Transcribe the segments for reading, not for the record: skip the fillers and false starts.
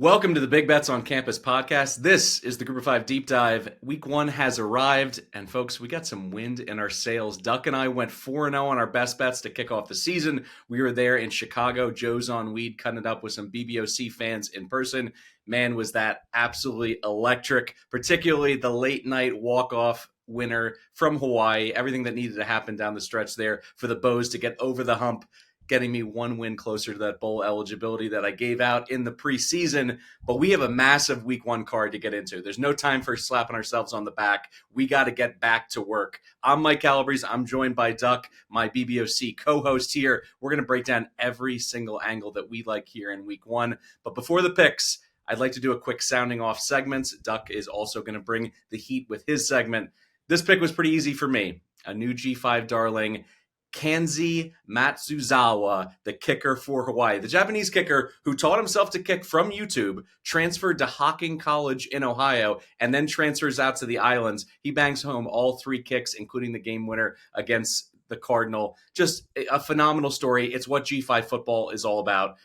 Welcome to the Big Bets on Campus podcast. This is the Group of Five Deep Dive. Week 1 has arrived, and folks, we got some wind in our sails. Duck and I went 4-0 on our best bets to kick off the season. We were there in Chicago. Joe's on weed, cutting it up with some BBOC fans in person. Man, was that absolutely electric, particularly the late night walk-off winner from Hawaii. Everything that needed to happen down the stretch there for the Bows to get over the hump, getting me one win closer to that bowl eligibility that I gave out in the preseason. But we have a massive week 1 card to get into. There's no time for slapping ourselves on the back. We got to get back to work. I'm Mike Calabrese. I'm joined by Duck, my BBOC co-host here. We're going to break down every single angle that we like here in week 1. But before the picks, I'd like to do a quick sounding off segments. Duck is also going to bring the heat with his segment. This pick was pretty easy for me. A new G5 darling, Kanzi Matsuzawa, the kicker for Hawaii. The Japanese kicker who taught himself to kick from YouTube, transferred to Hocking College in Ohio, and then transfers out to the islands. He bangs home all 3 kicks, including the game winner against the Cardinal. Just a phenomenal story. It's what G5 football is all about.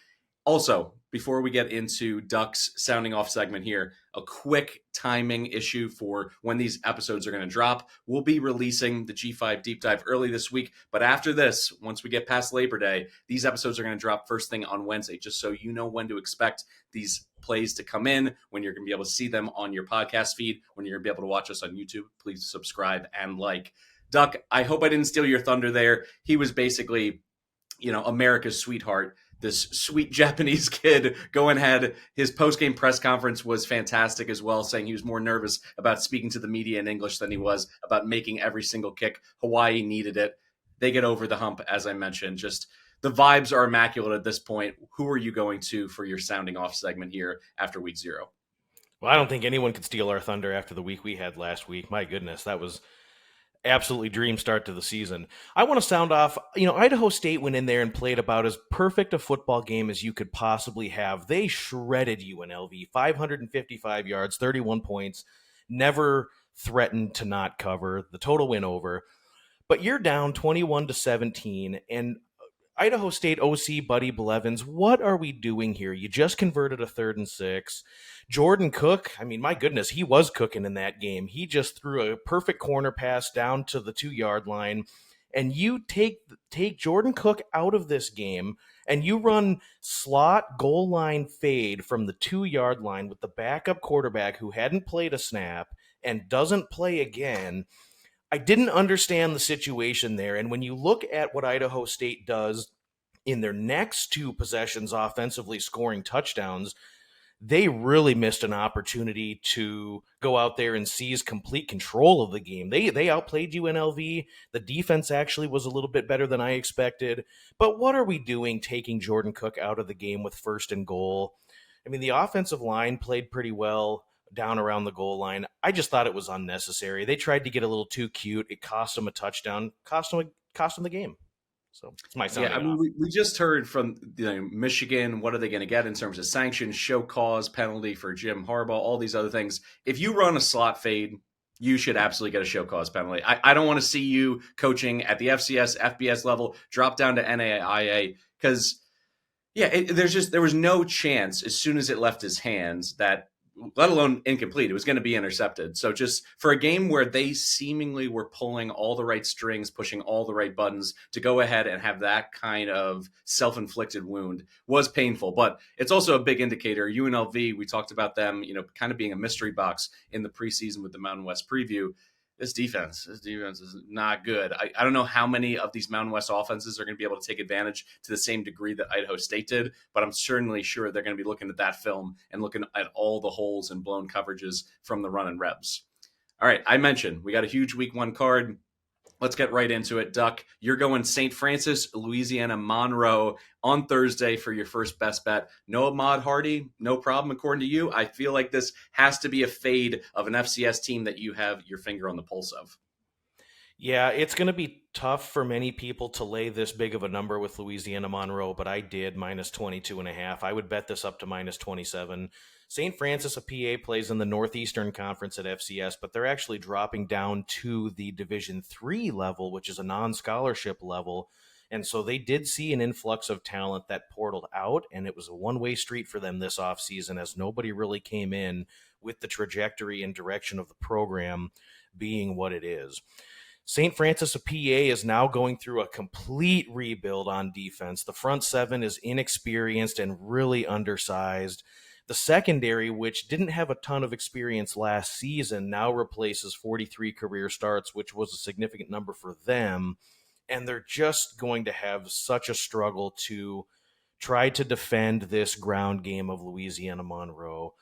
Also, before we get into Duck's sounding off segment here, a quick timing issue for when these episodes are going to drop. We'll be releasing the G5 Deep Dive early this week, but after this, once we get past Labor Day, these episodes are going to drop first thing on Wednesday, just so you know when to expect these plays to come in, when you're going to be able to see them on your podcast feed, when you're going to be able to watch us on YouTube. Please subscribe and like. Duck, I hope I didn't steal your thunder there. He was basically, America's sweetheart. This sweet Japanese kid going ahead. His post-game press conference was fantastic as well, saying he was more nervous about speaking to the media in English than he was about making every single kick. Hawaii needed it. They get over the hump, as I mentioned. Just the vibes are immaculate at this point. Who are you going to for your sounding off segment here after week 0? Well, I don't think anyone could steal our thunder after the week we had last week. My goodness, that was absolutely dream start to the season. I want to sound off, Idaho State went in there and played about as perfect a football game as you could possibly have. They shredded UNLV, 555 yards, 31 points, never threatened to not cover. The total went over. But you're down 21-17, and Idaho State OC Buddy Blevins, what are we doing here? You just converted a 3rd and 6. Jordan Cook, my goodness, he was cooking in that game. He just threw a perfect corner pass down to the 2-yard line, and you take Jordan Cook out of this game, and you run slot goal line fade from the 2-yard line with the backup quarterback who hadn't played a snap and doesn't play again. I didn't understand the situation there. And when you look at what Idaho State does in their next 2 possessions offensively scoring touchdowns, they really missed an opportunity to go out there and seize complete control of the game. They outplayed UNLV. The defense actually was a little bit better than I expected. But what are we doing taking Jordan Cook out of the game with 1st and goal? The offensive line played pretty well down around the goal line. I just thought it was unnecessary. They tried to get a little too cute. It cost them a touchdown, cost them the game. So it's my sound. Yeah, we just heard from Michigan. What are they going to get in terms of sanctions, show cause, penalty for Jim Harbaugh, all these other things? If you run a slot fade, you should absolutely get a show cause penalty. I don't want to see you coaching at the FCS, FBS level, drop down to NAIA because, there was no chance as soon as it left his hands that, let alone incomplete, it was going to be intercepted. So just for a game where they seemingly were pulling all the right strings, pushing all the right buttons to go ahead and have that kind of self-inflicted wound was painful. But it's also a big indicator. UNLV, we talked about them, kind of being a mystery box in the preseason with the Mountain West preview. This defense is not good. I don't know how many of these Mountain West offenses are going to be able to take advantage to the same degree that Idaho State did, but I'm certainly sure they're going to be looking at that film and looking at all the holes and blown coverages from the run and reps. All right, I mentioned we got a huge week 1 card. Let's get right into it. Duck, you're going St. Francis, Louisiana, Monroe on Thursday for your first best bet. No Ahmad Hardy, no problem according to you. I feel like this has to be a fade of an FCS team that you have your finger on the pulse of. Yeah, it's going to be tough for many people to lay this big of a number with Louisiana Monroe, but I did minus 22.5. I would bet this up to minus 27. St. Francis of PA plays in the Northeastern Conference at FCS, but they're actually dropping down to the Division III level, which is a non-scholarship level. And so they did see an influx of talent that portaled out, and it was a one-way street for them this offseason as nobody really came in with the trajectory and direction of the program being what it is. St. Francis of PA is now going through a complete rebuild on defense. The front seven is inexperienced and really undersized. The secondary, which didn't have a ton of experience last season, now replaces 43 career starts, which was a significant number for them. And they're just going to have such a struggle to try to defend this ground game of Louisiana Monroe.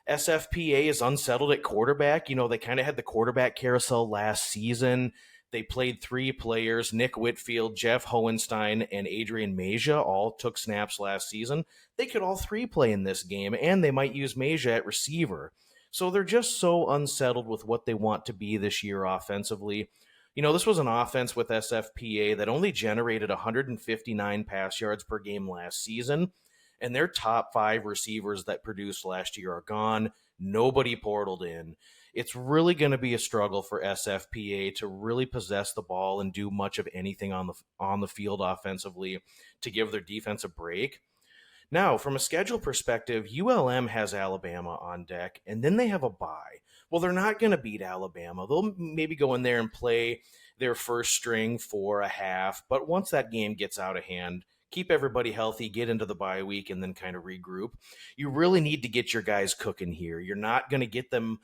SFPA is unsettled at quarterback. They kind of had the quarterback carousel last season. They played three players, Nick Whitfield, Jeff Hohenstein, and Adrian Meja, all took snaps last season. They could all three play in this game, and they might use Meja at receiver. So they're just so unsettled with what they want to be this year offensively. This was an offense with SFPA that only generated 159 pass yards per game last season, and their top 5 receivers that produced last year are gone. Nobody portaled in. It's really going to be a struggle for SFPA to really possess the ball and do much of anything on the field offensively to give their defense a break. Now, from a schedule perspective, ULM has Alabama on deck, and then they have a bye. Well, they're not going to beat Alabama. They'll maybe go in there and play their first string for a half, but once that game gets out of hand, keep everybody healthy, get into the bye week, and then kind of regroup. You really need to get your guys cooking here. You're not going to get them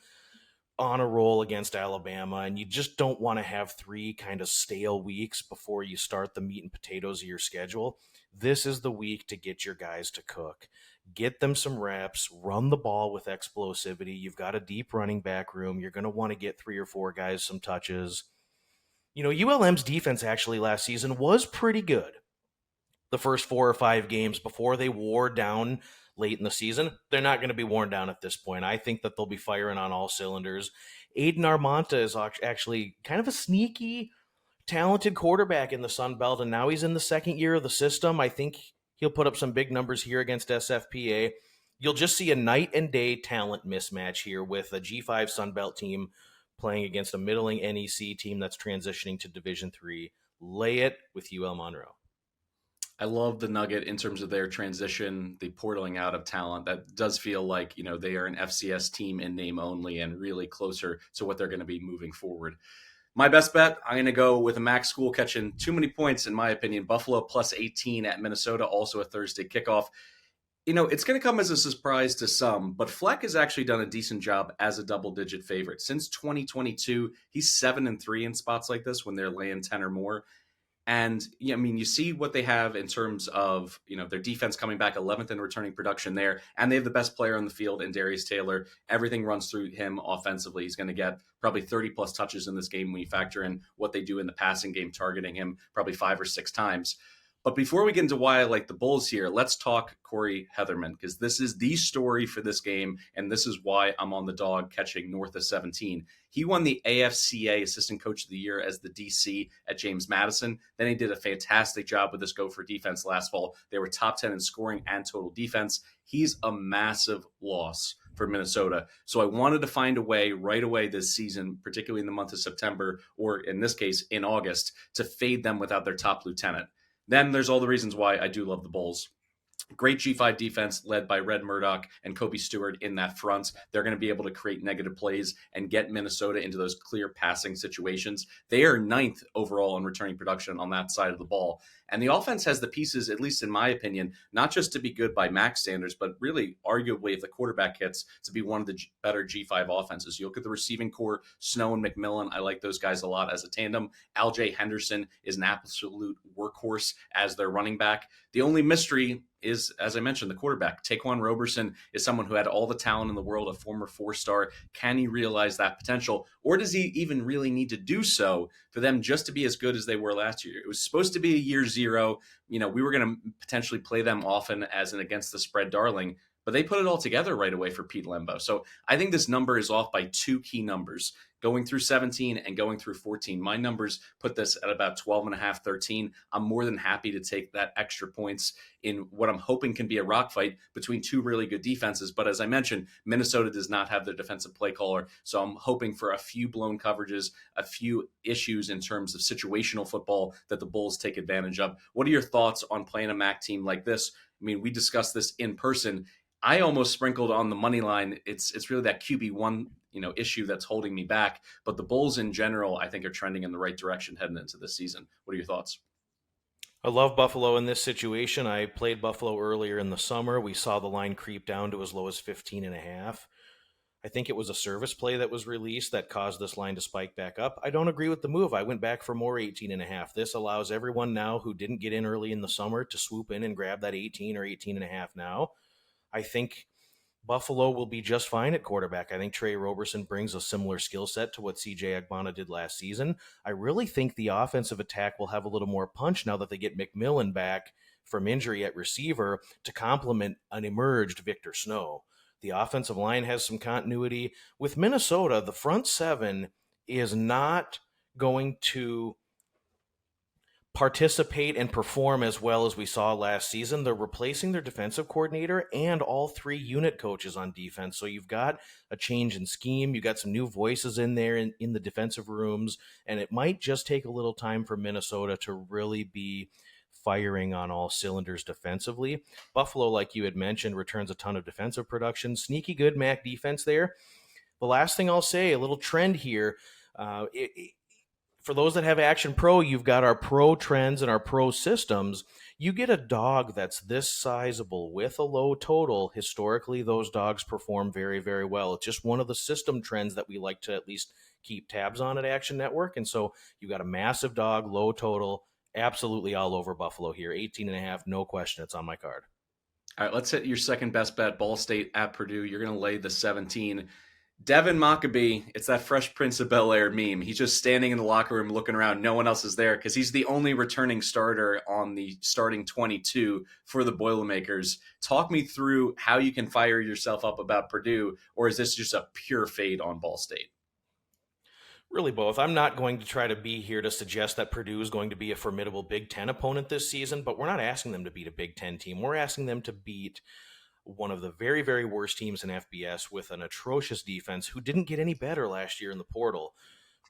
on a roll against Alabama, and you just don't want to have 3 kind of stale weeks before you start the meat and potatoes of your schedule. This is the week to get your guys to cook. Get them some reps, run the ball with explosivity. You've got a deep running back room. You're going to want to get 3 or 4 guys some touches. ULM's defense actually last season was pretty good. The first 4 or 5 games before they wore down late in the season. They're not going to be worn down at this point. I think that they'll be firing on all cylinders. Aiden Armanta is actually kind of a sneaky, talented quarterback in the Sun Belt, and now he's in the second year of the system. I think he'll put up some big numbers here against SFPA. You'll just see a night and day talent mismatch here with a G5 Sun Belt team playing against a middling NEC team that's transitioning to Division III. Lay it with UL Monroe. I love the nugget in terms of their transition, the portaling out of talent. That does feel like, they are an FCS team in name only and really closer to what they're going to be moving forward. My best bet, I'm going to go with a MAC school catching too many points, in my opinion. Buffalo plus 18 at Minnesota, also a Thursday kickoff. It's going to come as a surprise to some, but Fleck has actually done a decent job as a double-digit favorite. Since 2022, he's 7-3 in spots like this when they're laying 10 or more. And you see what they have in terms of, their defense coming back 11th in returning production there. And they have the best player on the field in Darius Taylor. Everything runs through him offensively. He's going to get probably 30 plus touches in this game when you factor in what they do in the passing game, targeting him probably 5 or 6 times. But before we get into why I like the Bulls here, let's talk Corey Heatherman, because this is the story for this game, and this is why I'm on the dog catching north of 17. He won the AFCA Assistant Coach of the Year as the DC at James Madison. Then he did a fantastic job with this Gopher defense last fall. They were top 10 in scoring and total defense. He's a massive loss for Minnesota. So I wanted to find a way right away this season, particularly in the month of September, or in this case, in August, to fade them without their top lieutenant. Then there's all the reasons why I do love the Bulls. Great G5 defense led by Red Murdoch and Kobe Stewart in that front. They're going to be able to create negative plays and get Minnesota into those clear passing situations. They are 9th overall in returning production on that side of the ball. And the offense has the pieces, at least in my opinion, not just to be good by max standards, but really arguably if the quarterback hits, to be one of the better G5 offenses. You look at the receiving core, Snow and McMillan. I like those guys a lot as a tandem. Aljay Henderson is an absolute workhorse as their running back. The only mystery is, as I mentioned, the quarterback. Taquan Roberson is someone who had all the talent in the world, a former 4-star. Can he realize that potential? Or does he even really need to do so for them just to be as good as they were last year? It was supposed to be a year 0. We were going to potentially play them often as an against the spread darling, but they put it all together right away for Pete Lembo. So I think this number is off by two key numbers. Going through 17 and going through 14. My numbers put this at about 12 and a half, 13. I'm more than happy to take that extra points in what I'm hoping can be a rock fight between two really good defenses. But as I mentioned, Minnesota does not have their defensive play caller. So I'm hoping for a few blown coverages, a few issues in terms of situational football that the Bulls take advantage of. What are your thoughts on playing a MAC team like this? I mean, we discussed this in person. I almost sprinkled on the money line. It's really that QB1 issue that's holding me back. But the Bulls in general, I think, are trending in the right direction heading into this season. What are your thoughts? I love Buffalo in this situation. I played Buffalo earlier in the summer. We saw the line creep down to as low as 15.5. I think it was a service play that was released that caused this line to spike back up. I don't agree with the move. I went back for more 18.5. This allows everyone now who didn't get in early in the summer to swoop in and grab that 18 or 18.5 now. I think Buffalo will be just fine at quarterback. I think Trey Roberson brings a similar skill set to what CJ Agbana did last season. I really think the offensive attack will have a little more punch now that they get McMillan back from injury at receiver to complement an emerged Victor Snow. The offensive line has some continuity. With Minnesota, the front seven is not going to participate and perform as well as we saw last season. They're replacing their defensive coordinator and all three unit coaches on defense. So you've got a change in scheme. You got some new voices in there in the defensive rooms, and it might just take a little time for Minnesota to really be firing on all cylinders defensively. Buffalo, like you had mentioned, returns a ton of defensive production. Sneaky good MAC defense there. The last thing I'll say, a little trend here, for those that have Action Pro, you've got our pro trends and our pro systems. You get a dog that's this sizable with a low total. Historically, those dogs perform very, very well. It's just one of the system trends that we like to at least keep tabs on at Action Network. And so you got a massive dog, low total, absolutely all over Buffalo here. 18.5, no question. It's on my card. All right, let's hit your second best bet, Ball State at Purdue. You're going to lay the 17. Devin Maccabee, it's that Fresh Prince of Bel-Air meme. He's just standing in the locker room looking around. No one else is there because he's the only returning starter on the starting 22 for the Boilermakers. Talk me through how you can fire yourself up about Purdue, or is this just a pure fade on Ball State? Really both. I'm not going to try to be here to suggest that Purdue is going to be a formidable Big Ten opponent this season, but we're not asking them to beat a Big Ten team. We're asking them to beat one of the very, very worst teams in FBS with an atrocious defense who didn't get any better last year in the portal.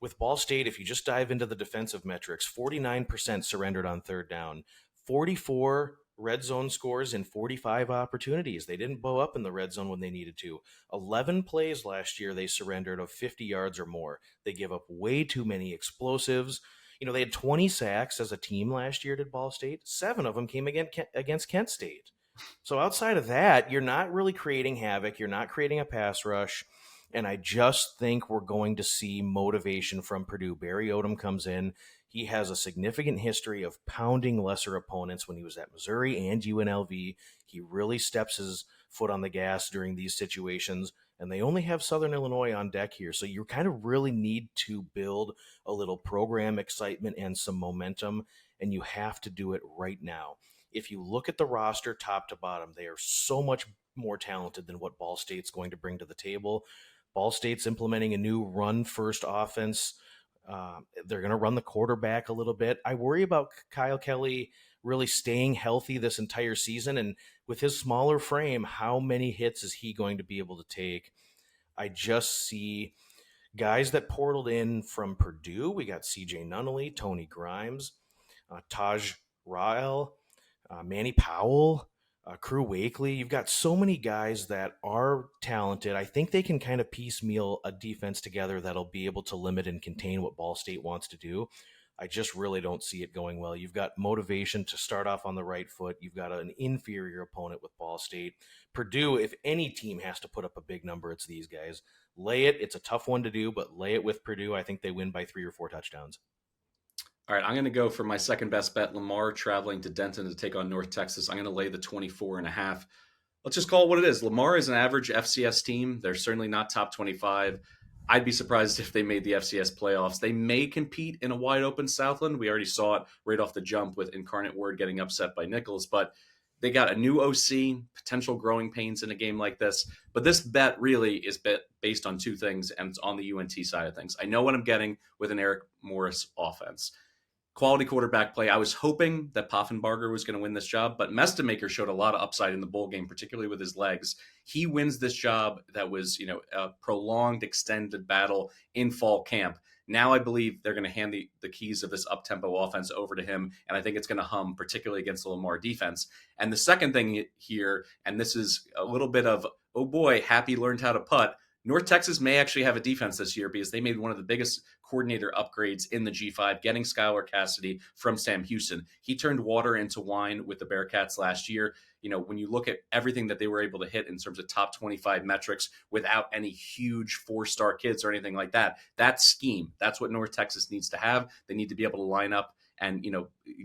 With Ball State, if you just dive into the defensive metrics, 49% surrendered on third down, 44 red zone scores in 45 opportunities. They didn't bow up in the red zone when they needed to. 11 plays last year they surrendered of 50 yards or more. They give up way too many explosives. They had 20 sacks as a team last year, did Ball State. 7 of them came against Kent State. So outside of that, you're not really creating havoc. You're not creating a pass rush. And I just think we're going to see motivation from Purdue. Barry Odom comes in. He has a significant history of pounding lesser opponents when he was at Missouri and UNLV. He really steps his foot on the gas during these situations. And they only have Southern Illinois on deck here. So you kind of really need to build a little program excitement and some momentum. And you have to do it right now. If you look at the roster top to bottom, they are so much more talented than what Ball State's going to bring to the table. Ball State's implementing a new run-first offense. They're going to run the quarterback a little bit. I worry about Kyle Kelly really staying healthy this entire season. And with his smaller frame, how many hits is he going to be able to take? I just see guys that portaled in from Purdue. We got CJ Nunnally, Tony Grimes, Taj Rael, Manny Powell, Crew Wakely. You've got so many guys that are talented. I think they can kind of piecemeal a defense together that'll be able to limit and contain what Ball State wants to do. I just really don't see it going well. You've got motivation to start off on the right foot. You've got an inferior opponent with Ball State. Purdue, if any team has to put up a big number, it's these guys. Lay it. It's a tough one to do, but lay it with Purdue. I think they win by 3 or 4 touchdowns. All right, I'm going to go for my second best bet, Lamar traveling to Denton to take on North Texas. I'm going to lay the 24.5. Let's just call it what it is. Lamar is an average FCS team. They're certainly not top 25. I'd be surprised if they made the FCS playoffs. They may compete in a wide open Southland. We already saw it right off the jump with Incarnate Word getting upset by Nichols. But They got a new OC, potential growing pains in a game like this. But this bet really is based on two things, and it's on the UNT side of things. I know what I'm getting with an Eric Morris offense. Quality quarterback play. I was hoping that Poffenbarger was going to win this job, but Mestemaker showed a lot of upside in the bowl game, particularly with his legs. He wins this job that was, a prolonged, extended battle in fall camp. Now I believe they're going to hand the keys of this up-tempo offense over to him, and I think it's going to hum, particularly against the Lamar defense. And the second thing here, and this is a little bit of, oh boy, Happy learned how to putt. North Texas may actually have a defense this year because they made one of the biggest coordinator upgrades in the G5, getting Skylar Cassidy from Sam Houston. He turned water into wine with the Bearcats last year. When you look at everything that they were able to hit in terms of top 25 metrics without any huge 4-star kids or anything like that, that scheme, that's what North Texas needs to have. They need to be able to line up and,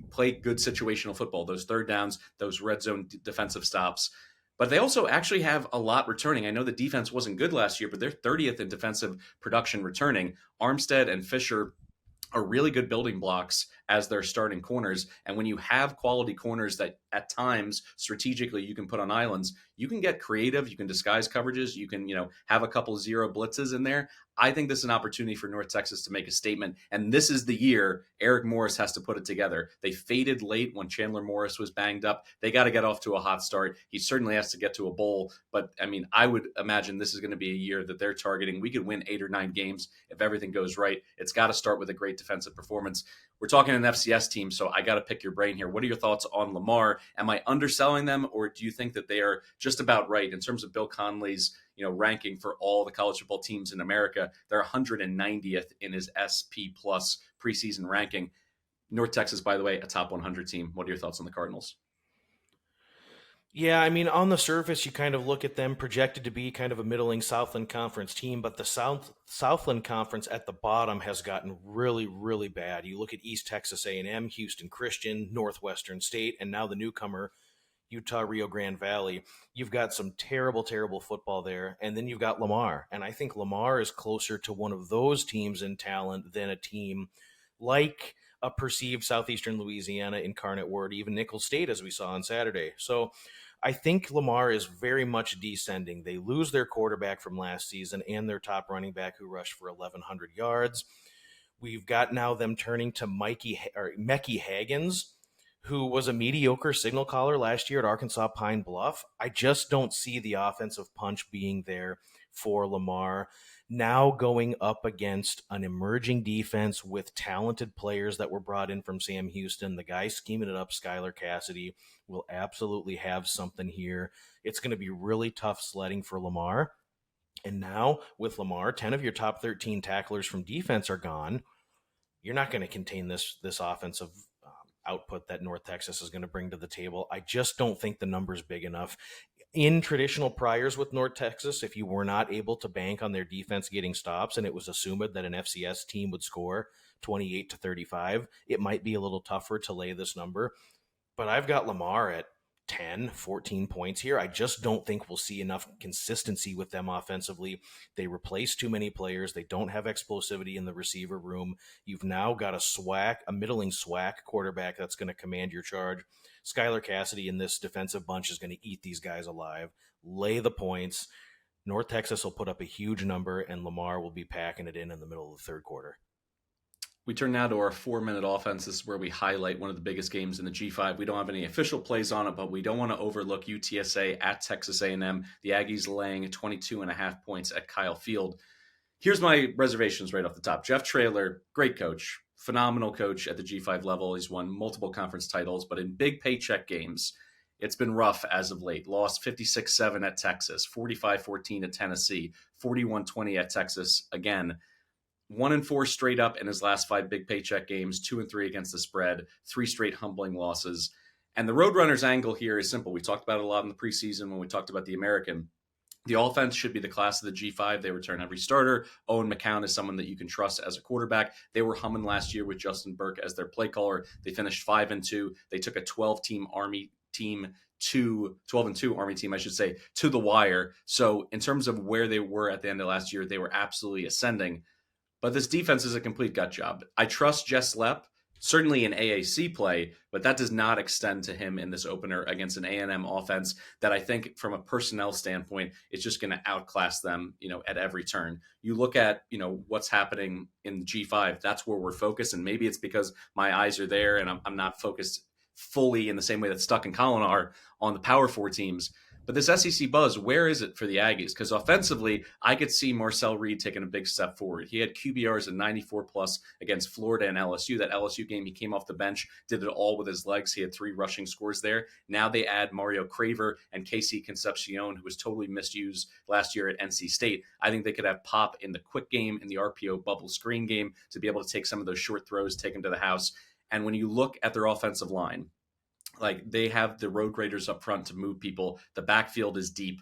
play good situational football, those third downs, those red zone defensive stops. But they also actually have a lot returning. I know the defense wasn't good last year, but they're 30th in defensive production returning. Armstead and Fisher are really good building blocks as their starting corners. And when you have quality corners that at times strategically you can put on islands, you can get creative, you can disguise coverages, you can, have a couple zero blitzes in there. I think this is an opportunity for North Texas to make a statement. And this is the year Eric Morris has to put it together. They faded late when Chandler Morris was banged up. They got to get off to a hot start. He certainly has to get to a bowl. But I would imagine this is going to be a year that they're targeting. We could win 8 or 9 games if everything goes right. It's got to start with a great defensive performance. We're talking an FCS team, so I got to pick your brain here. What are your thoughts on Lamar? Am I underselling them, or do you think that they are just about right in terms of Bill Conley's ranking for all the college football teams in America? They're 190th in his SP Plus preseason ranking. North Texas, by the way, a top 100 team. What are your thoughts on the Cardinals? Yeah, on the surface, you kind of look at them projected to be kind of a middling Southland Conference team, but the Southland Conference at the bottom has gotten really, really bad. You look at East Texas A&M, Houston Christian, Northwestern State, and now the newcomer, Utah Rio Grande Valley. You've got some terrible, terrible football there, and then you've got Lamar, and I think Lamar is closer to one of those teams in talent than a team like a perceived Southeastern Louisiana, Incarnate Word, even Nicholls State, as we saw on Saturday. So I think Lamar is very much descending. They lose their quarterback from last season and their top running back who rushed for 1,100 yards. We've got now them turning to Mecky Haggins, who was a mediocre signal caller last year at Arkansas Pine Bluff. I just don't see the offensive punch being there for Lamar. Now going up against an emerging defense with talented players that were brought in from Sam Houston, the guy scheming it up, Skylar Cassidy, will absolutely have something here. It's going to be really tough sledding for Lamar. And now with Lamar, 10 of your top 13 tacklers from defense are gone. You're not going to contain this offensive output that North Texas is going to bring to the table. I just don't think the number's big enough. In traditional priors with North Texas, if you were not able to bank on their defense getting stops and it was assumed that an FCS team would score 28-35, it might be a little tougher to lay this number. But I've got Lamar at 10, 14 points here. I just don't think we'll see enough consistency with them offensively. They replace too many players. They don't have explosivity in the receiver room. You've now got a middling SWAC quarterback that's going to command your charge. Skylar Cassidy in this defensive bunch is going to eat these guys alive. Lay the points. North Texas will put up a huge number, and Lamar will be packing it in the middle of the third quarter. We turn now to our 4-minute offense. This is where we highlight one of the biggest games in the G5. We don't have any official plays on it, but we don't want to overlook UTSA at Texas A&M. The Aggies laying 22.5 points at Kyle Field. Here's my reservations right off the top. Jeff Traylor, great coach, phenomenal coach at the G5 level. He's won multiple conference titles, but in big paycheck games, it's been rough as of late. Lost 56-7 at Texas, 45-14 at Tennessee, 41-20 at Texas again. 1-4 straight up in his last 5 big paycheck games, 2-3 against the spread, 3 straight humbling losses. And the Roadrunners angle here is simple. We talked about it a lot in the preseason when we talked about the American. The offense should be the class of the G5. They return every starter. Owen McCown is someone that you can trust as a quarterback. They were humming last year with Justin Burke as their play caller. They finished 5-2. They took a 12-team Army team to 12-2 Army team, I should say, to the wire. So in terms of where they were at the end of last year, they were absolutely ascending. But this defense is a complete gut job. I trust Jess Lepp certainly in AAC play, but that does not extend to him in this opener against an A&M offense that I think from a personnel standpoint is just going to outclass them, at every turn. You look at, what's happening in G5, that's where we're focused. And maybe it's because my eyes are there and I'm not focused fully in the same way that Stuck and Colin are on the Power Four teams. But this SEC buzz, where is it for the Aggies? Because offensively, I could see Marcel Reed taking a big step forward. He had QBRs at 94 plus against Florida and LSU. That LSU game, he came off the bench, did it all with his legs. He had 3 rushing scores there. Now they add Mario Craver and Casey Concepcion, who was totally misused last year at NC State. I think they could have Pop in the quick game, in the RPO bubble screen game, to be able to take some of those short throws, take them to the house. And when you look at their offensive line, like they have the road graders up front to move people. The backfield is deep.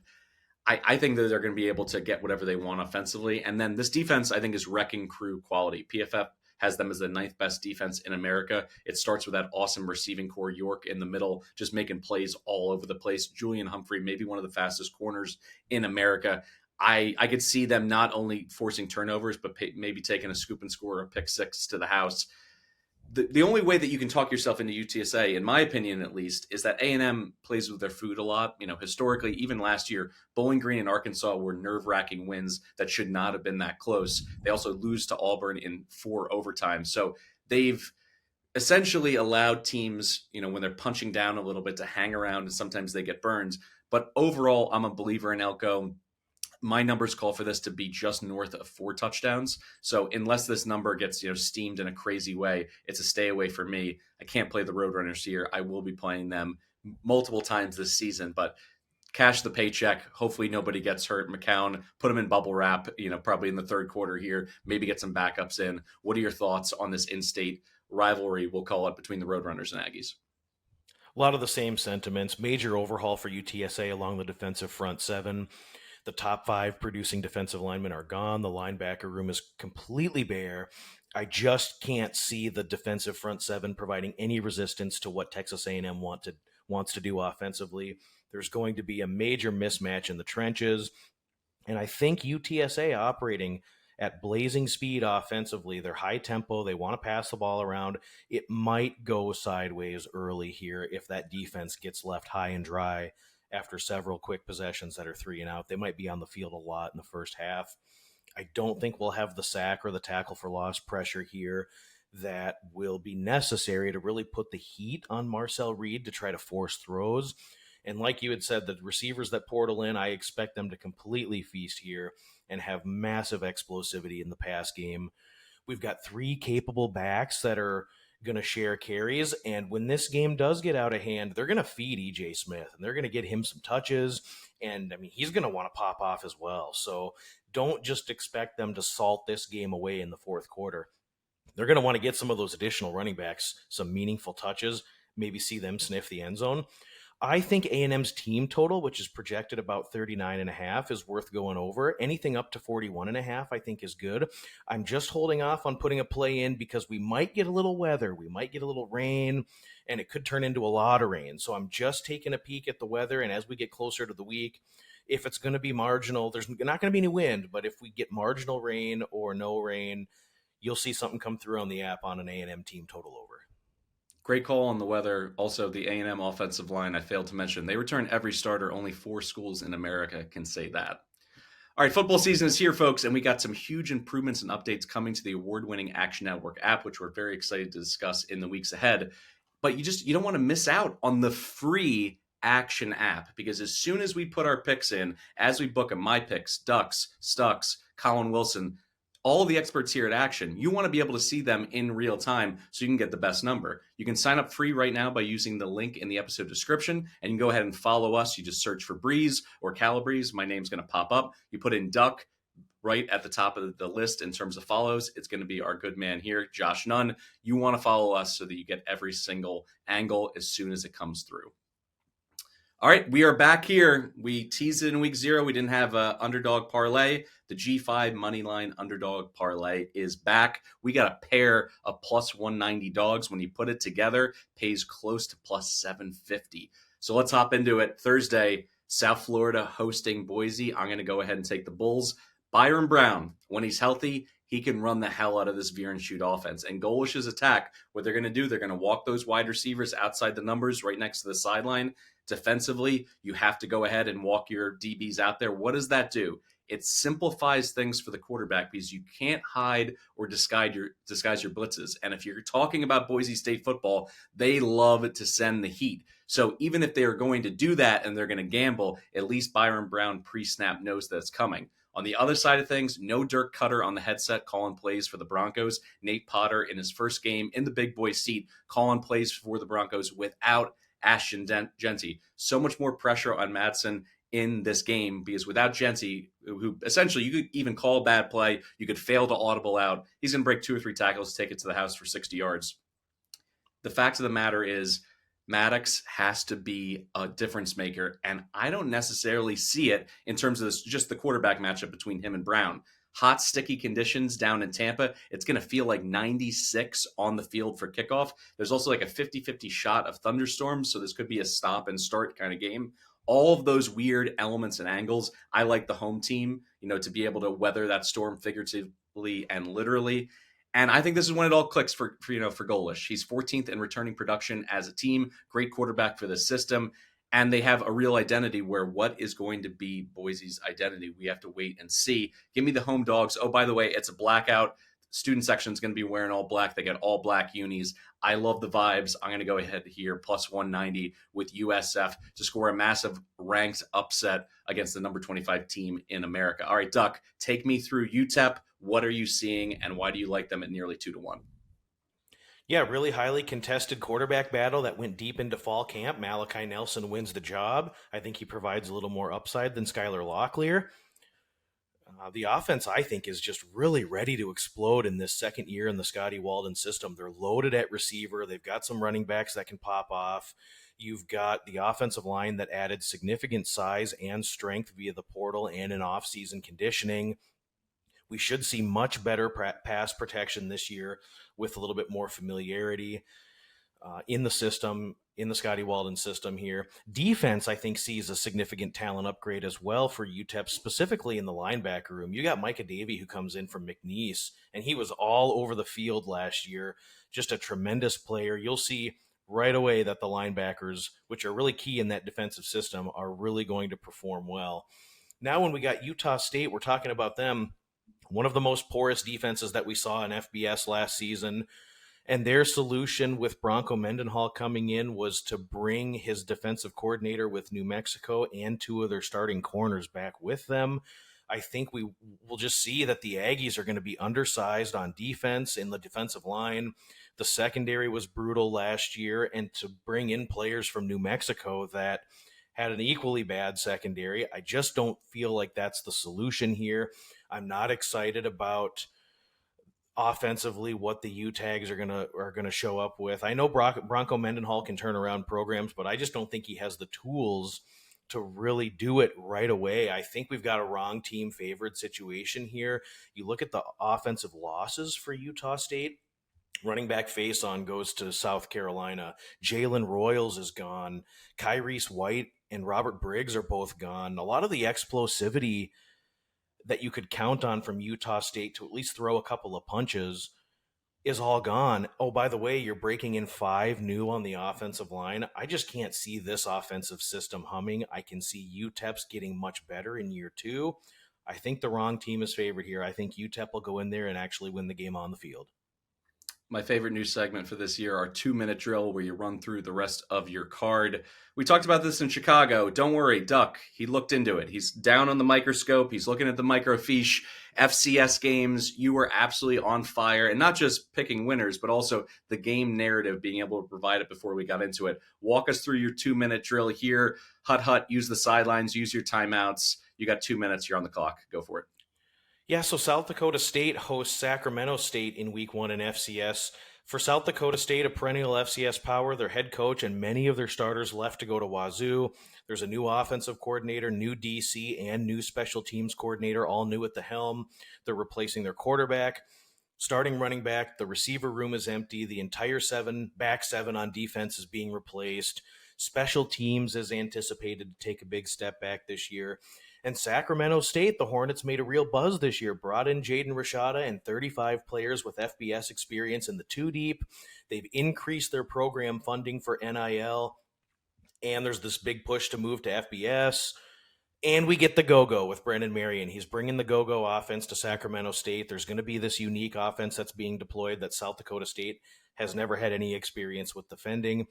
I think that they're going to be able to get whatever they want offensively. And then this defense, I think, is wrecking crew quality. PFF has them as the 9th best defense in America. It starts with that awesome receiving core, York in the middle, just making plays all over the place. Julian Humphrey, maybe one of the fastest corners in America. I could see them not only forcing turnovers, but maybe taking a scoop and score, a pick 6 to the house. The only way that you can talk yourself into UTSA, in my opinion at least, is that A&M plays with their food a lot. Historically, even last year, Bowling Green and Arkansas were nerve-wracking wins that should not have been that close. They also lose to Auburn in 4 overtimes. So they've essentially allowed teams, when they're punching down a little bit, to hang around, and sometimes they get burned. But overall, I'm a believer in Elko. My numbers call for this to be just north of 4 touchdowns. So unless this number gets, steamed in a crazy way, it's a stay away for me. I can't play the Roadrunners here. I will be playing them multiple times this season, but cash the paycheck. Hopefully nobody gets hurt. McCown, put them in bubble wrap, probably in the third quarter here, maybe get some backups in. What are your thoughts on this in-state rivalry, we'll call it, between the Roadrunners and Aggies? A lot of the same sentiments. Major overhaul for UTSA along the defensive front 7. The top 5 producing defensive linemen are gone. The linebacker room is completely bare. I just can't see the defensive front 7 providing any resistance to what Texas A&M wants to do offensively. There's going to be a major mismatch in the trenches. And I think UTSA operating at blazing speed offensively, they're high tempo, they want to pass the ball around. It might go sideways early here if that defense gets left high and dry after several quick possessions that are 3 and out. They might be on the field a lot in the first half. I don't think we'll have the sack or the tackle for loss pressure here that will be necessary to really put the heat on Marcel Reed to try to force throws. And like you had said, the receivers that portal in, I expect them to completely feast here and have massive explosivity in the pass game. We've got 3 capable backs that are going to share carries, and when this game does get out of hand, they're going to feed EJ Smith and they're going to get him some touches, and he's going to want to pop off as well. So don't just expect them to salt this game away in the fourth quarter. They're going to want to get some of those additional running backs some meaningful touches, maybe see them sniff the end zone. I think A&M's team total, which is projected about 39.5, is worth going over. Anything up to 41.5, I think, is good. I'm just holding off on putting a play in because we might get a little weather. We might get a little rain, and it could turn into a lot of rain. So I'm just taking a peek at the weather, and as we get closer to the week, if it's going to be marginal, there's not going to be any wind, but if we get marginal rain or no rain, you'll see something come through on the app on an A&M team total over. Great call on the weather. Also, the A&M offensive line, I failed to mention. They return every starter. Only 4 schools in America can say that. All right, football season is here, folks, and we got some huge improvements and updates coming to the award-winning Action Network app, which we're very excited to discuss in the weeks ahead. But you don't want to miss out on the free Action app, because as soon as we put our picks in, as we book them, my picks, Ducks, Stucks, Colin Wilson, all of the experts here at Action, you want to be able to see them in real time so you can get the best number. You can sign up free right now by using the link in the episode description, and you can go ahead and follow us. You just search for Breeze or Calabrese. My name's going to pop up. You put in Duck right at the top of the list in terms of follows. It's going to be our good man here, Josh Nunn. You want to follow us so that you get every single angle as soon as it comes through. All right, we are back here. We teased it in week 0. We didn't have Underdog Parlay. The G5 Moneyline Underdog Parlay is back. We got a pair of plus 190 dogs. When you put it together, pays close to plus 750. So let's hop into it. Thursday, South Florida hosting Boise. I'm going to go ahead and take the Bulls. Byron Brown, when he's healthy, he can run the hell out of this veer and shoot offense. And Golish's attack, what they're going to do, they're going to walk those wide receivers outside the numbers right next to the sideline. Defensively, you have to go ahead and walk your DBs out there. What does that do? It simplifies things for the quarterback because you can't hide or disguise your blitzes. And if you're talking about Boise State football, they love to send the heat. So even if they are going to do that and they're going to gamble, at least Byron Brown pre-snap knows that it's coming. On the other side of things, no Dirk Cutter on the headset calling plays for the Broncos. Nate Potter in his first game in the big boy seat calling plays for the Broncos without Ashton Jeanty. So much more pressure on Madsen in this game because without Jeanty, who essentially you could even call a bad play, you could fail to audible out. He's going to break 2 or 3 tackles, take it to the house for 60 yards. The fact of the matter is Maddox has to be a difference maker, and I don't necessarily see it in terms of this, just the quarterback matchup between him and Brown. Hot, sticky conditions down in Tampa. It's going to feel like 96 on the field for kickoff. There's also like a 50-50 shot of thunderstorms, so this could be a stop and start kind of game. All of those weird elements and angles, I like the home team, to be able to weather that storm figuratively and literally. And I think this is when it all clicks for Golish. He's 14th in returning production as a team, great quarterback for the system, and they have a real identity where what is going to be Boise's identity? We have to wait and see. Give me the home dogs. Oh, by the way, it's a blackout. Student section is going to be wearing all black. They get all black unis. I love the vibes. I'm going to go ahead here, plus 190 with USF to score a massive ranked upset against the number 25 team in America. All right, Duck, take me through UTEP. What are you seeing, and why do you like them at nearly 2-1? Yeah, really highly contested quarterback battle that went deep into fall camp. Malachi Nelson wins the job. I think he provides a little more upside than Skylar Locklear. The offense, I think, is just really ready to explode in this second year in the Scotty Walden system. They're loaded at receiver. They've got some running backs that can pop off. You've got the offensive line that added significant size and strength via the portal and in off-season conditioning. We should see much better pass protection this year with a little bit more familiarity in the system, in the Scotty Walden system here. Defense, I think, sees a significant talent upgrade as well for UTEP, specifically in the linebacker room. You got Micah Davey, who comes in from McNeese, and he was all over the field last year. Just a tremendous player. You'll see right away that the linebackers, which are really key in that defensive system, are really going to perform well. Now when we got Utah State, we're talking about them. One of the most porous defenses that we saw in FBS last season. And their solution with Bronco Mendenhall coming in was to bring his defensive coordinator with New Mexico and 2 of their starting corners back with them. I think we will just see that the Aggies are going to be undersized on defense in the defensive line. The secondary was brutal last year, and to bring in players from New Mexico that had an equally bad secondary, I just don't feel like that's the solution here. I'm not excited about offensively what the U-Tags are gonna show up with. I know Bronco Mendenhall can turn around programs, but I just don't think he has the tools to really do it right away. I think we've got a wrong team favored situation here. You look at the offensive losses for Utah State. Running back face-on goes to South Carolina. Jalen Royals is gone. Kyrese White and Robert Briggs are both gone. A lot of the explosivity that you could count on from Utah State to at least throw a couple of punches is all gone. Oh, by the way, you're breaking in 5 new on the offensive line. I just can't see this offensive system humming. I can see UTEP's getting much better in year 2. I think the wrong team is favored here. I think UTEP will go in there and actually win the game on the field. My favorite new segment for this year, our 2-minute drill where you run through the rest of your card. We talked about this in Chicago. Don't worry, Duck, he looked into it. He's down on the microscope. He's looking at the microfiche. FCS games, you were absolutely on fire. And not just picking winners, but also the game narrative, being able to provide it before we got into it. Walk us through your 2-minute drill here. Hut, use the sidelines, use your timeouts. You got 2 minutes. You're on the clock. Go for it. Yeah, so South Dakota State hosts Sacramento State in week 1 in FCS. For South Dakota State, a perennial FCS power, their head coach and many of their starters left to go to Wazoo. There's a new offensive coordinator, new DC, and new special teams coordinator, all new at the helm. They're replacing their quarterback. Starting running back, the receiver room is empty. The entire back seven on defense is being replaced. Special teams is anticipated to take a big step back this year. And Sacramento State, the Hornets made a real buzz this year, brought in Jaden Rashada and 35 players with FBS experience in the two deep. They've increased their program funding for NIL, and there's this big push to move to FBS. And we get the go-go with Brendan Marion. He's bringing the go-go offense to Sacramento State. There's going to be this unique offense that's being deployed that South Dakota State has never had any experience with defending.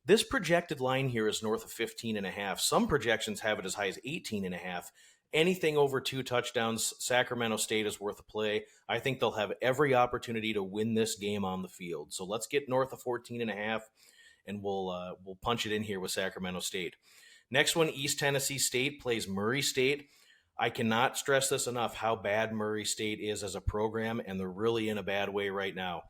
This projected line here is north of 15.5. Some projections have it as high as 18.5. Anything over 2 touchdowns, Sacramento State is worth a play. I think they'll have every opportunity to win this game on the field. So let's get north of 14.5, and we'll punch it in here with Sacramento State. Next one, East Tennessee State plays Murray State. I cannot stress this enough, how bad Murray State is as a program, and they're really in a bad way right now.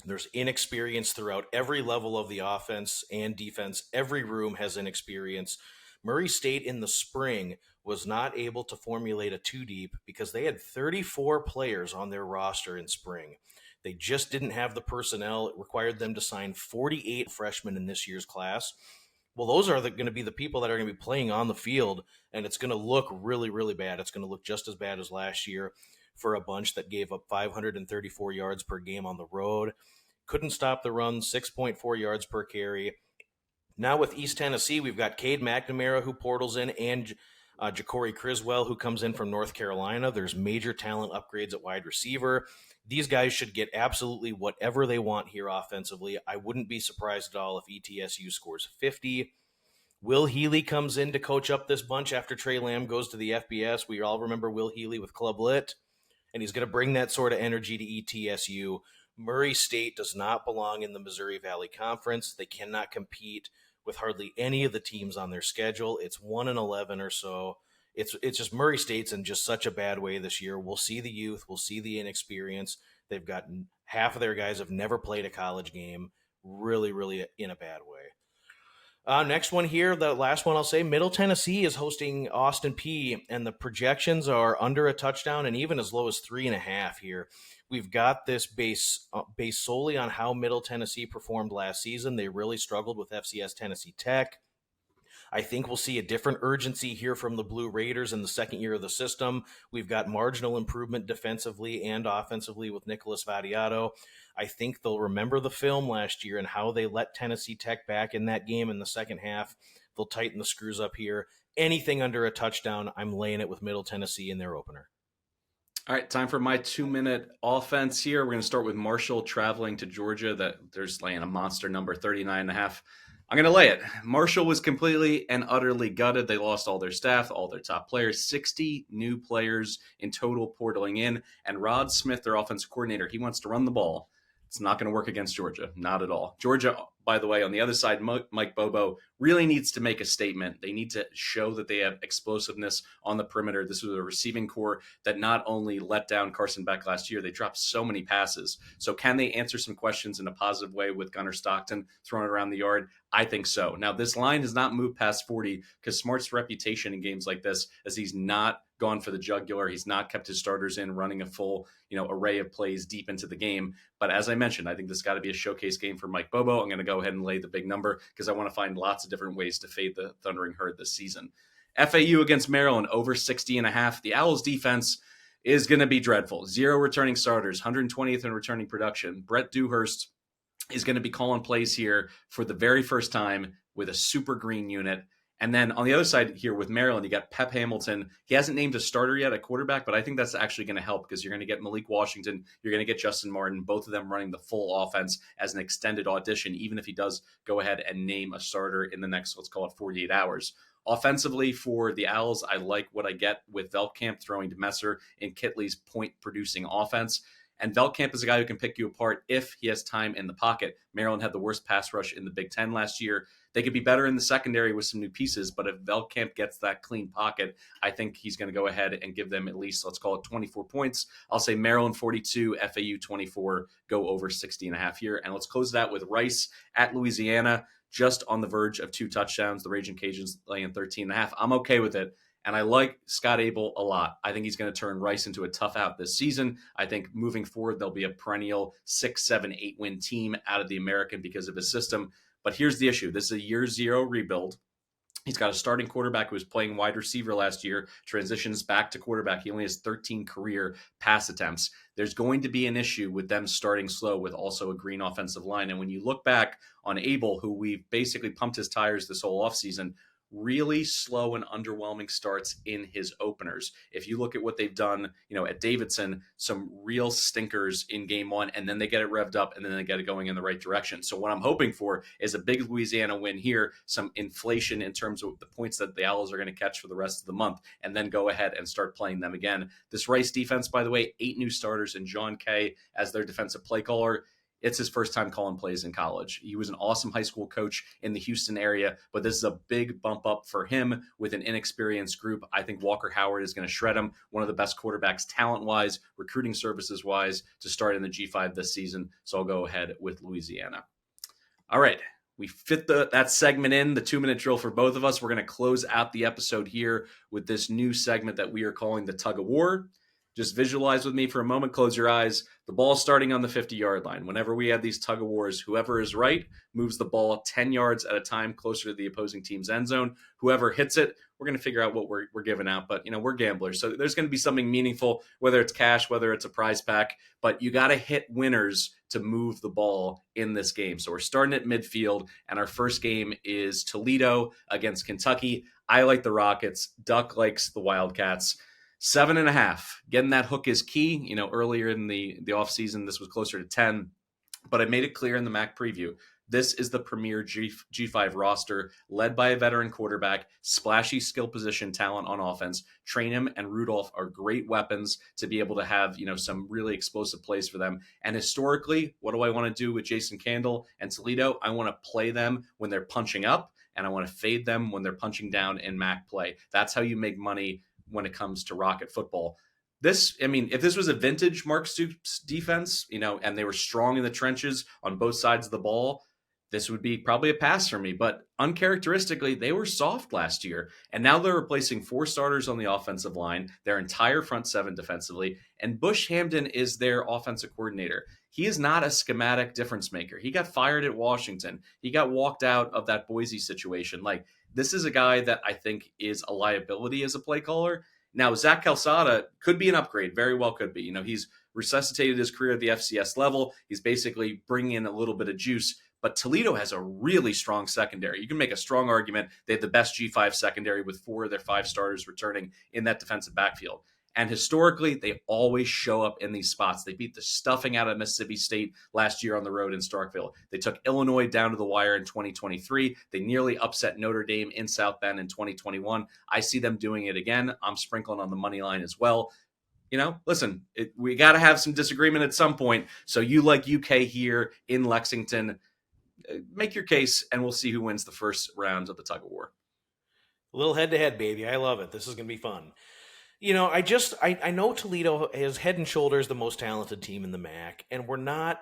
There's inexperience throughout every level of the offense and defense. Every room has inexperience. Murray State in the spring was not able to formulate a two deep because they had 34 players on their roster in spring. They just didn't have the personnel. It required them to sign 48 freshmen in this year's class. Well, those are going to be the people that are going to be playing on the field, and it's going to look really, really bad. It's going to look just as bad as last year for a bunch that gave up 534 yards per game on the road. Couldn't stop the run, 6.4 yards per carry. Now with East Tennessee, we've got Cade McNamara, who portals in, and Ja'Cory Criswell, who comes in from North Carolina. There's major talent upgrades at wide receiver. These guys should get absolutely whatever they want here offensively. I wouldn't be surprised at all if ETSU scores 50. Will Healy comes in to coach up this bunch after Trey Lamb goes to the FBS. We all remember Will Healy with Club Lit, and he's going to bring that sort of energy to ETSU. Murray State does not belong in the Missouri Valley Conference. They cannot compete with hardly any of the teams on their schedule. It's 1-11 or so. It's just Murray State's in just such a bad way this year. We'll see the youth. We'll see the inexperience. They've got half of their guys have never played a college game. Really, really in a bad way. Next one here, the last one I'll say, Middle Tennessee is hosting Austin Peay, and the projections are under a touchdown and even as low as 3.5 here. We've got this based solely on how Middle Tennessee performed last season. They really struggled with FCS Tennessee Tech. I think we'll see a different urgency here from the Blue Raiders in the second year of the system. We've got marginal improvement defensively and offensively with Nicholas Vadiato. I think they'll remember the film last year and how they let Tennessee Tech back in that game in the second half. They'll tighten the screws up here. Anything under a touchdown, I'm laying it with Middle Tennessee in their opener. All right, time for my 2-minute offense here. We're going to start with Marshall traveling to Georgia. They're just laying a monster number, 39.5. I'm going to lay it. Marshall was completely and utterly gutted. They lost all their staff, all their top players, 60 new players in total portaling in. And Rod Smith, their offensive coordinator, he wants to run the ball. It's not going to work against Georgia. Not at all. Georgia, by the way, on the other side, Mike Bobo really needs to make a statement. They need to show that they have explosiveness on the perimeter. This was a receiving core that not only let down Carson Beck last year, they dropped so many passes. So can they answer some questions in a positive way with Gunnar Stockton throwing it around the yard? I think so. Now, this line has not moved past 40 because Smart's reputation in games like this is he's not gone for the jugular. He's not kept his starters in, running a full, array of plays deep into the game. But as I mentioned, I think this got to be a showcase game for Mike Bobo. I'm going to go ahead and lay the big number because I want to find lots of different ways to fade the Thundering Herd this season. FAU against Maryland, over 60.5. The Owls defense is going to be dreadful. 0 returning starters, 120th in returning production. Brett Dewhurst is going to be calling plays here for the very first time with a super green unit. And then on the other side here with Maryland, you got Pep Hamilton. He hasn't named a starter yet at quarterback, but I think that's actually going to help because you're going to get Malik Washington. You're going to get Justin Martin, both of them running the full offense as an extended audition, even if he does go ahead and name a starter in the next, let's call it 48 hours. Offensively for the Owls, I like what I get with Veldkamp throwing to Messer in Kitley's point-producing offense. And Veldkamp is a guy who can pick you apart if he has time in the pocket. Maryland had the worst pass rush in the Big Ten last year. They could be better in the secondary with some new pieces, but if Veldkamp gets that clean pocket, I think he's going to go ahead and give them at least, let's call it 24 points. I'll say Maryland 42, FAU 24, go over 60.5 here. And let's close that with Rice at Louisiana, just on the verge of 2 touchdowns. The Raging Cajuns laying 13.5. I'm okay with it. And I like Scott Abel a lot. I think he's going to turn Rice into a tough out this season. I think moving forward, they'll be a perennial 6, 7, 8-win team out of the American because of his system. But here's the issue. This is a year 0 rebuild. He's got a starting quarterback who was playing wide receiver last year, transitions back to quarterback. He only has 13 career pass attempts. There's going to be an issue with them starting slow with also a green offensive line. And when you look back on Abel, who we've basically pumped his tires this whole offseason, really slow and underwhelming starts in his openers. If you look at what they've done, at Davidson, some real stinkers in game one, and then they get it revved up and then they get it going in the right direction. So what I'm hoping for is a big Louisiana win here, some inflation in terms of the points that the Owls are going to catch for the rest of the month, and then go ahead and start playing them again. This Rice defense, by the way, 8 new starters and John Kay as their defensive play caller. It's his first time calling plays in college. He was an awesome high school coach in the Houston area, but this is a big bump up for him with an inexperienced group. I think Walker Howard is going to shred him. One of the best quarterbacks talent-wise, recruiting services-wise, to start in the G5 this season. So I'll go ahead with Louisiana. All right. We fit that segment in, the 2-minute drill for both of us. We're going to close out the episode here with this new segment that we are calling the Tug of War. Just visualize with me for a moment. Close your eyes. The ball starting on the 50-yard line. Whenever we have these tug of wars, whoever is right moves the ball 10 yards at a time closer to the opposing team's end zone. Whoever hits it, we're going to figure out what we're giving out. But, we're gamblers. So there's going to be something meaningful, whether it's cash, whether it's a prize pack. But you got to hit winners to move the ball in this game. So we're starting at midfield, and our first game is Toledo against Kentucky. I like the Rockets. Duck likes the Wildcats. 7.5. Getting that hook is key. Earlier in the offseason, this was closer to 10, but I made it clear in the MAC preview. This is the premier G5 roster, led by a veteran quarterback, splashy skill position talent on offense. Trainum and Rudolph are great weapons to be able to have, some really explosive plays for them. And historically, what do I want to do with Jason Candle and Toledo? I want to play them when they're punching up, and I want to fade them when they're punching down in MAC play. That's how you make money when it comes to Rocket football. If this was a vintage Mark Stoops defense, and they were strong in the trenches on both sides of the ball, this would be probably a pass for me. But uncharacteristically, they were soft last year. And now they're replacing 4 starters on the offensive line, their entire front 7 defensively. And Bush Hamden is their offensive coordinator. He is not a schematic difference maker. He got fired at Washington. He got walked out of that Boise situation. This is a guy that I think is a liability as a play caller. Now, Zach Calzada could be an upgrade, very well could be. He's resuscitated his career at the FCS level. He's basically bringing in a little bit of juice. But Toledo has a really strong secondary. You can make a strong argument they have the best G5 secondary with 4 of their 5 starters returning in that defensive backfield. And historically, they always show up in these spots. They beat the stuffing out of Mississippi State last year on the road in Starkville. They took Illinois down to the wire in 2023. They nearly upset Notre Dame in South Bend in 2021. I see them doing it again. I'm sprinkling on the money line as well. Listen, we got to have some disagreement at some point. So you like UK here in Lexington. Make your case, and we'll see who wins the first round of the tug of war. A little head-to-head, baby. I love it. This is going to be fun. I know Toledo is head and shoulders the most talented team in the MAC, and we're not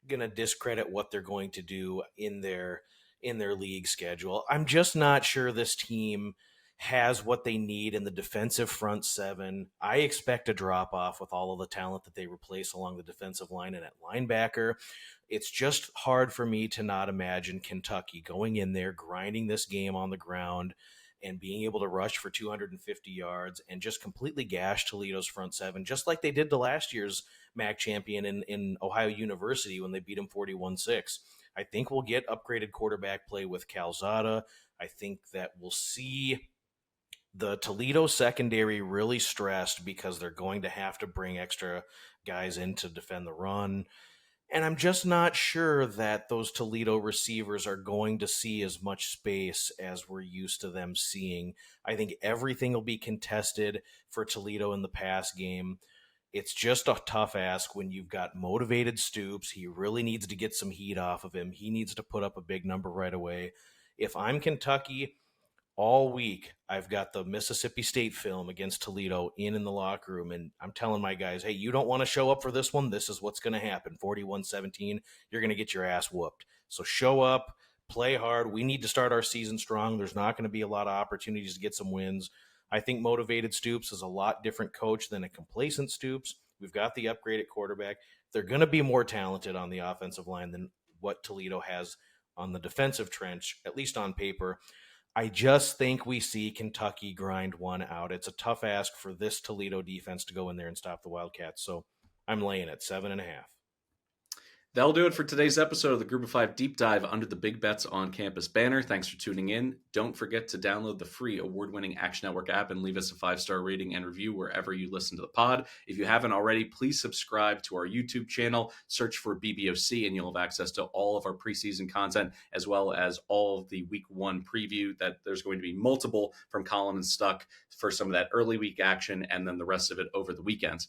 going to discredit what they're going to do in their league schedule. I'm just not sure this team has what they need in the defensive front 7. I expect a drop off with all of the talent that they replace along the defensive line and at linebacker. It's just hard for me to not imagine Kentucky going in there, grinding this game on the ground, and being able to rush for 250 yards and just completely gash Toledo's front 7, just like they did to last year's MAC champion in Ohio University when they beat him 41-6. I think we'll get upgraded quarterback play with Calzada. I think that we'll see the Toledo secondary really stressed because they're going to have to bring extra guys in to defend the run. And I'm just not sure that those Toledo receivers are going to see as much space as we're used to them seeing. I think everything will be contested for Toledo in the pass game. It's just a tough ask when you've got motivated Stoops. He really needs to get some heat off of him. He needs to put up a big number right away. If I'm Kentucky, all week, I've got the Mississippi State film against Toledo in the locker room, and I'm telling my guys, hey, you don't want to show up for this one? This is what's going to happen. 41-17, you're going to get your ass whooped. So show up, play hard. We need to start our season strong. There's not going to be a lot of opportunities to get some wins. I think motivated Stoops is a lot different coach than a complacent Stoops. We've got the upgraded quarterback. They're going to be more talented on the offensive line than what Toledo has on the defensive trench, at least on paper. I just think we see Kentucky grind one out. It's a tough ask for this Toledo defense to go in there and stop the Wildcats. So I'm laying at 7.5. That'll do it for today's episode of the Group of Five Deep Dive under the Big Bets on Campus banner. Thanks for tuning in. Don't forget to download the free award-winning Action Network app and leave us a 5-star rating and review wherever you listen to the pod. If you haven't already, please subscribe to our YouTube channel. Search for BBOC and you'll have access to all of our preseason content as well as all of the Week 1 preview. That there's going to be multiple from Colin and Stuck for some of that early week action and then the rest of it over the weekends.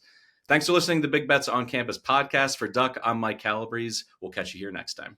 Thanks for listening to the Big Bets on Campus podcast. For Duck, I'm Mike Calabrese. We'll catch you here next time.